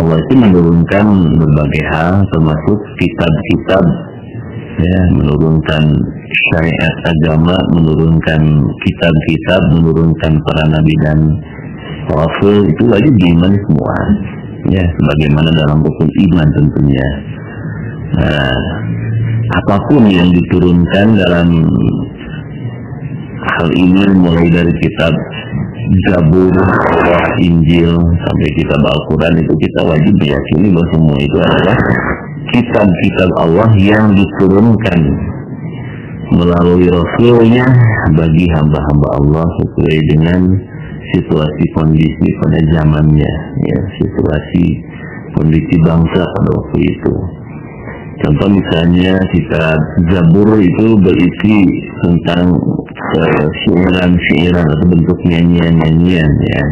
Allah itu menurunkan berbagai hal, termasuk kitab-kitab, ya, menurunkan syariat agama, menurunkan kitab-kitab, menurunkan para nabi dan rasul, itu wajib diimani semua, ya, sebagaimana dalam rukun iman tentunya. Nah, apapun yang diturunkan dalam hal ini, mulai dari kitab Zabur, Taurat, Injil sampai kitab Al-Quran, itu kita wajib meyakini bahwa semua itu adalah kitab-kitab Allah yang diturunkan melalui Rasulnya bagi hamba-hamba Allah sesuai dengan situasi kondisi pada zamannya, ya, situasi kondisi bangsa pada waktu itu. Contoh misalnya kitab Zabur itu berisi tentang syiiran-syiiran atau bentuk nyanyian-nyanyian, ya,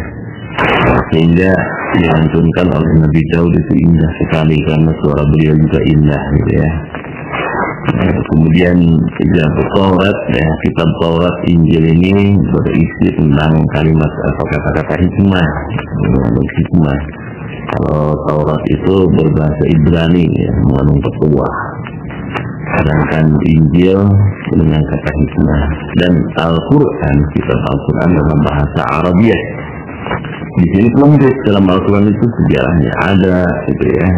sehingga dilantunkan oleh Nabi Daud itu indah sekali karena suara beliau juga indah, gitu ya. Kemudian kitab Taurat, ya, kitab Taurat, Injil ini berisi tentang kalimat atau kata-kata hikmah, hikmah. Kalau Taurat itu berbahasa Ibrani, ya, mengandung petuah. Sedangkan Injil dengan kata hikmah. Dan Al-Quran, kitab Al-Quran dalam bahasa Arabiah. Di sini lengkap dalam Al-Quran itu sejarahnya ada, gitu ya.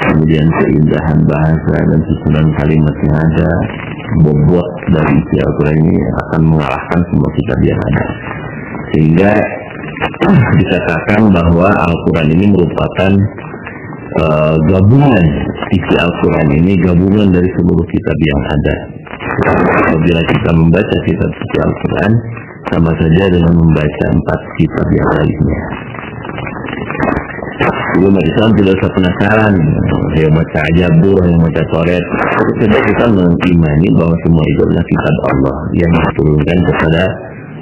Kemudian keindahan bahasa dan susunan kalimatnya ada. Bobot dari isi Al-Quran ini akan mengalahkan semua kitab yang ada. Sehingga dikatakan bahwa Al-Quran ini merupakan gabungan, isi Al-Quran ini gabungan dari seluruh kitab yang ada. Apabila kita membaca kitab suci Al-Quran, sama saja dengan membaca 4 kitab yang lainnya. Sebelum Islam tidak usah penasaran, yang baca Zabur, yang baca Taurat, sudah kita mengimani bahwa semua itu adalah kitab Allah yang diturunkan kepada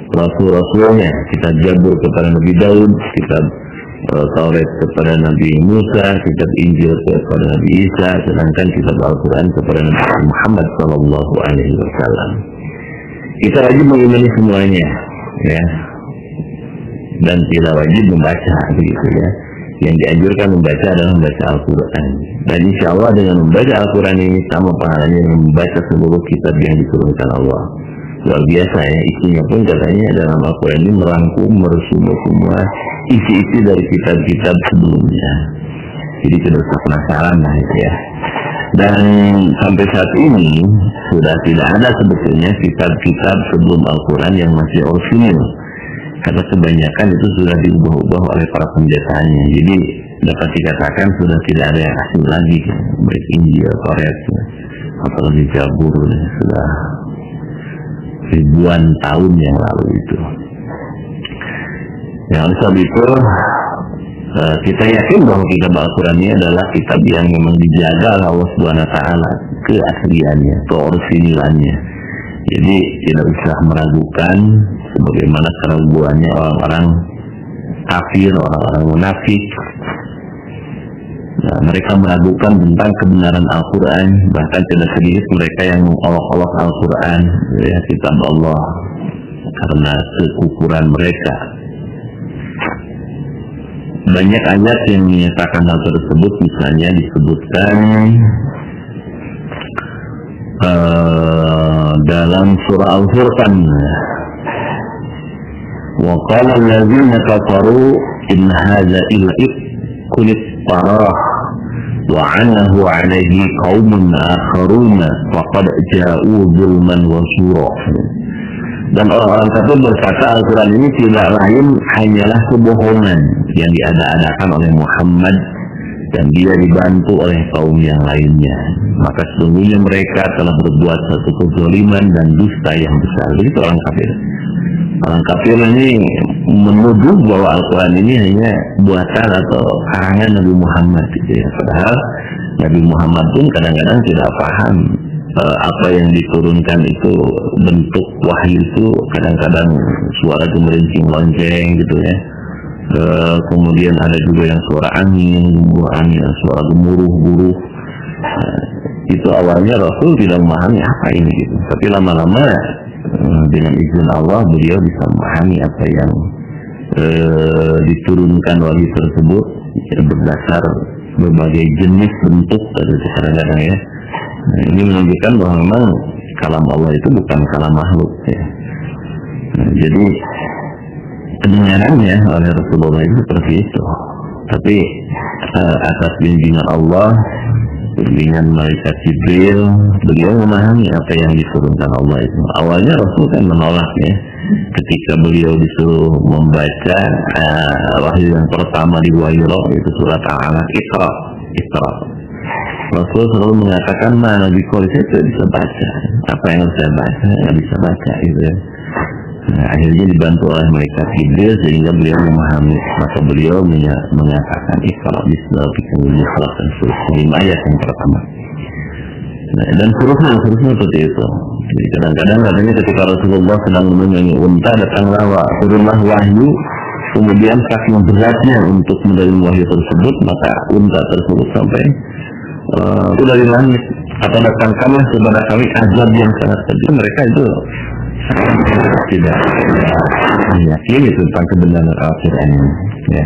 Rasul-Rasulnya. Kitab Zabur kepada Nabi Daud, kitab Taurat kepada Nabi Musa, kitab Injil kepada Nabi Isa, sedangkan kitab Al-Quran kepada Nabi Muhammad SAW. Kita wajib mengimani semuanya, ya, dan tidak wajib membaca, begitu ya. Yang dianjurkan membaca adalah membaca Al-Quran. Dan insya Allah dengan membaca Al-Quran ini sama pahalanya dengan membaca seluruh kitab yang diturunkan Allah. Luar biasa, ya, isinya pun katanya dalam Al-Quran ini merangkum, meresumai semua isi-isi dari kitab-kitab sebelumnya. Jadi tidak usah penasaran lah itu, ya. Dan sampai saat ini sudah tidak ada sebetulnya kitab-kitab sebelum Al-Quran yang masih orisinil, karena kebanyakan itu sudah diubah-ubah oleh para pendetanya. Jadi dapat dikatakan sudah tidak ada yang asli lagi, baik Injil, Taurat, apalagi Zabur, sudah ribuan tahun yang lalu itu. Yang sebab itu kita yakin bahwa kitab Al-Quran ini adalah kitab yang memang dijaga oleh Allah Subhanahu Wa Taala, keasliannya, keorisinilannya. Jadi tidak usah meragukan sebagaimana keraguannya orang-orang kafir, orang-orang munafik. Nah, mereka meragukan tentang kebenaran Al-Quran, bahkan tidak sedikit mereka yang mengolok-olok Al-Quran, ya, kitab Allah, karena kekufuran mereka. Banyak ayat yang menyatakan hal tersebut, misalnya disebutkan dalam surah Al-Furqan, wa qala allazina kafaru in hadza illa ifkun iftarah wa anahu alaihi qaumun akharuna faqad ja'u zulman wa sura. Dan orang-orang kafir berkata Al-Quran ini tidak lain hanyalah kebohongan yang diada-adakan oleh Muhammad dan dia dibantu oleh kaum yang lainnya. Maka sesungguhnya mereka telah berbuat satu kezaliman dan dusta yang besar. Begitu orang kafir. Orang kafir ini menuduh bahwa Al-Quran ini hanya buatan atau karangan Nabi Muhammad, gitu ya. Padahal Nabi Muhammad pun kadang-kadang tidak paham apa yang diturunkan itu, bentuk wahyu itu kadang-kadang suara gemerincing lonceng, gitu ya. Kemudian ada juga yang suara angin, suara gemuruh-guruh. Itu awalnya Rasul tidak memahami apa ini, gitu. Tapi lama-lama dengan izin Allah beliau bisa memahami apa yang diturunkan wahyu tersebut, ya, berdasar berbagai jenis bentuk dari kadang-kadang ya. Nah, ini menunjukkan bahwa memang kalam Allah itu bukan kalam makhluk ya. Nah, jadi pendengarannya oleh Rasulullah itu seperti itu, tapi atas bimbingan Allah, bimbingan malaikat Jibril, beliau memahami apa yang diturunkan Allah itu. Awalnya Rasul kan menolak ya, ketika beliau disuruh membaca wahyu yang pertama di Wahyu itu surat Al-Alaq, Iqra. Rasul selalu mengatakan, mana di saya tidak bisa baca, apa yang harus saya baca, nggak bisa baca gitu ya. Nah, akhirnya dibantu oleh malaikat Jibril sehingga beliau memahami, maka beliau mengatakan Iqra bismillahirrahmanirrahim, dan seterusnya 5 ayat yang pertama. Nah, dan seterusnya seperti itu. Jadi kadang-kadang katanya ketika Rasulullah sedang menunggangi unta, datanglah turunlah wahyu, kemudian saking beratnya untuk menerima wahyu tersebut, maka unta tersebut sampai dari langit, atau datangkanlah kepada kami azab yang sangat pedih. Mereka itu tidak meyakini tentang kebenaran Al-Quran ini ya.